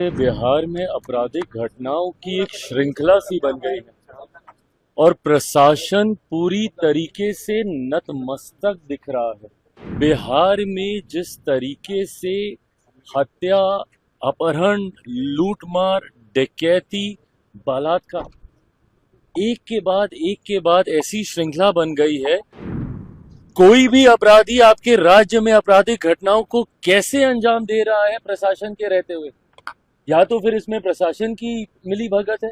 बिहार में आपराधिक घटनाओं की एक श्रृंखला सी बन गई है और प्रशासन पूरी तरीके से नतमस्तक दिख रहा है। बिहार में जिस तरीके से हत्या, अपहरण, लूटमार, डकैती, बलात्कार एक के बाद ऐसी श्रृंखला बन गई है। कोई भी अपराधी आपके राज्य में आपराधिक घटनाओं को कैसे अंजाम दे रहा है प्रशासन के रहते हुए, या तो फिर इसमें प्रशासन की मिली भगत है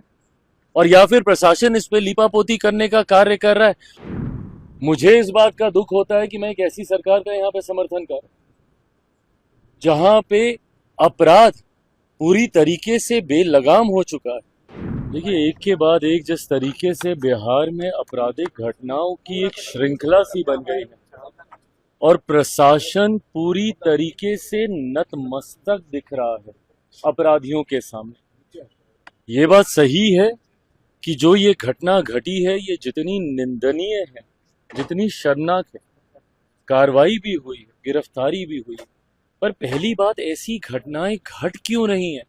और या फिर प्रशासन इस पे लीपापोती करने का कार्य कर रहा है। मुझे इस बात का दुख होता है कि मैं एक ऐसी सरकार का यहाँ पे समर्थन कर जहां पे अपराध पूरी तरीके से बेलगाम हो चुका है। देखिए, एक के बाद एक जिस तरीके से बिहार में आपराधिक घटनाओं की एक श्रृंखला सी बन गई है और प्रशासन पूरी तरीके से नतमस्तक दिख रहा है अपराधियों के सामने। ये बात सही है कि जो ये घटना घटी है ये जितनी निंदनीय है, जितनी शर्मनाक है, कार्रवाई भी हुई, गिरफ्तारी भी हुई, पर पहली बात ऐसी घटनाएं घट क्यों रही हैं?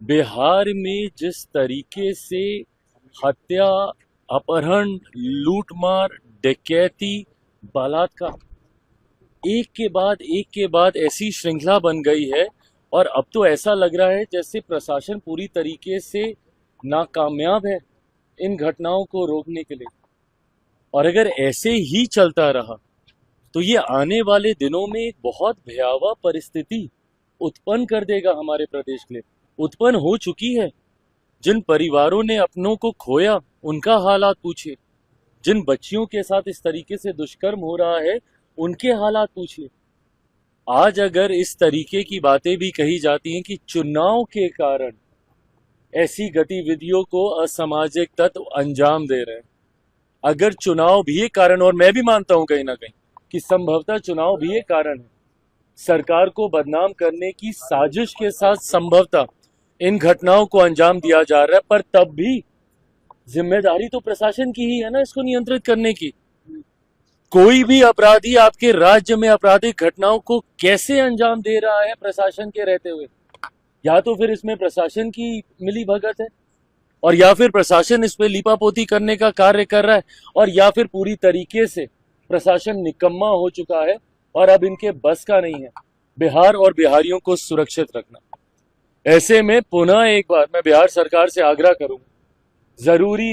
बिहार में जिस तरीके से हत्या, अपहरण, लूटमार, डकैती, बलात्कार एक के बाद ऐसी श्रृंखला बन गई है और अब तो ऐसा लग रहा है जैसे प्रशासन पूरी तरीके से नाकामयाब है इन घटनाओं को रोकने के लिए। और अगर ऐसे ही चलता रहा तो ये आने वाले दिनों में एक बहुत भयावह परिस्थिति उत्पन्न कर देगा हमारे प्रदेश के लिए। उत्पन्न हो चुकी है। जिन परिवारों ने अपनों को खोया उनका हालात पूछिए, जिन बच्चियों के साथ इस तरीके से दुष्कर्म हो रहा है उनके हालात पूछिए। आज अगर इस तरीके की बातें भी कही जाती हैं कि चुनाव के कारण ऐसी गतिविधियों को असामाजिक तत्व अंजाम दे रहे हैं, अगर चुनाव भी एक कारण, और मैं भी मानता हूं कहीं ना कहीं कि संभवतः चुनाव भी एक कारण है, सरकार को बदनाम करने की साजिश के साथ संभवतः इन घटनाओं को अंजाम दिया जा रहा है, पर तब भी जिम्मेदारी तो प्रशासन की ही है ना इसको नियंत्रित करने की। कोई भी अपराधी आपके राज्य में आपराधिक घटनाओं को कैसे अंजाम दे रहा है प्रशासन के रहते हुए, या तो फिर इसमें प्रशासन की मिली भगत है और या फिर प्रशासन इस पे लीपापोती करने का कार्य कर रहा है, और या फिर पूरी तरीके से प्रशासन निकम्मा हो चुका है और अब इनके बस का नहीं है बिहार और बिहारियों को सुरक्षित रखना। ऐसे में पुनः एक बार मैं बिहार सरकार से आग्रह करूंगा, जरूरी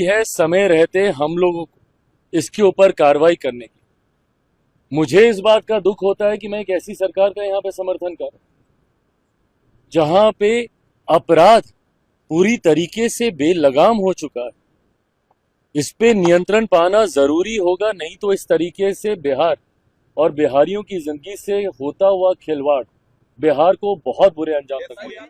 है समय रहते हम लोगों को इसके ऊपर कार्रवाई करने की। मुझे इस बात का दुख होता है कि मैं एक ऐसी सरकार का यहाँ पे समर्थन कर जहां पे अपराध पूरी तरीके से बेलगाम हो चुका है। इस पे नियंत्रण पाना जरूरी होगा, नहीं तो इस तरीके से बिहार और बिहारियों की जिंदगी से होता हुआ खिलवाड़ बिहार को बहुत बुरे अंजाम तक